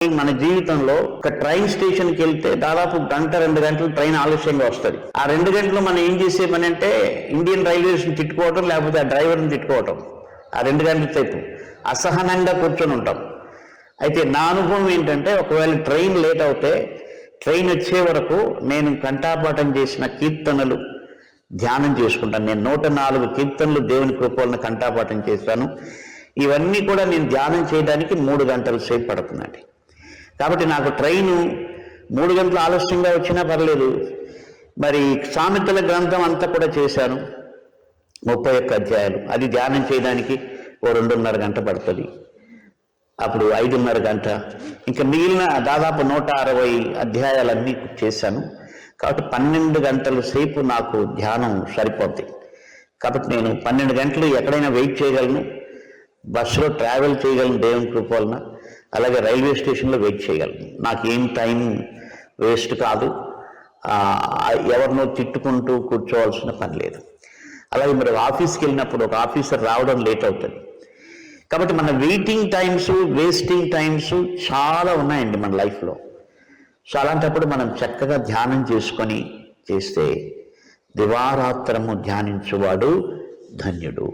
మన జీవితంలో ఒక ట్రైన్ స్టేషన్కి వెళ్తే దాదాపు గంట 2 గంటలు ట్రైన్ ఆలస్యంగా వస్తుంది. ఆ 2 గంటలు మనం ఏం చేసే పని అంటే ఇండియన్ రైల్వేస్ని తిట్టుకోవటం, లేకపోతే ఆ డ్రైవర్ని తిట్టుకోవటం. ఆ 2 గంటల సేపు అసహనంగా కూర్చొని ఉంటాం. అయితే నా అనుభవం ఏంటంటే, ఒకవేళ ట్రైన్ లేట్ అవుతే ట్రైన్ వచ్చే వరకు నేను కంఠాపాఠం చేసిన కీర్తనలు ధ్యానం చేసుకుంటాను. నేను 104 కీర్తనలు దేవుని కృపలను కంఠాపాఠం చేశాను. ఇవన్నీ కూడా నేను ధ్యానం చేయడానికి 3 గంటల సేపు పడుతుందండి. కాబట్టి నాకు ట్రైను 3 గంటలు ఆలస్యంగా వచ్చినా పర్లేదు. మరి సామెతల గ్రంథం అంతా కూడా చేశాను, 31 అధ్యాయాలు. అది ధ్యానం చేయడానికి ఓ 2.5 గంట పడుతుంది. అప్పుడు 5.5 గంట. ఇంకా మిగిలిన దాదాపు 160 అధ్యాయాలన్నీ చేశాను. కాబట్టి 12 గంటల సేపు నాకు ధ్యానం సరిపోద్ది. కాబట్టి నేను 12 గంటలు ఎక్కడైనా వెయిట్ చేయగలను, బస్సులో ట్రావెల్ చేయగలను దేవుని కృప వలన, అలాగే రైల్వే స్టేషన్లో వెయిట్ చేయగలను. నాకేం టైం వేస్ట్ కాదు, ఎవరినో తిట్టుకుంటూ కూర్చోవలసిన పని లేదు. అలాగే మరి ఆఫీస్కి వెళ్ళినప్పుడు ఒక ఆఫీసర్ రావడం లేట్ అవుతుంది. కాబట్టి మన వెయిటింగ్ టైమ్స్, వేస్టింగ్ టైమ్స్ చాలా ఉన్నాయండి మన లైఫ్లో. సో అలాంటప్పుడు మనం చక్కగా ధ్యానం చేసుకొని చేస్తే దివారాత్రము ధ్యానించువాడు ధన్యుడు.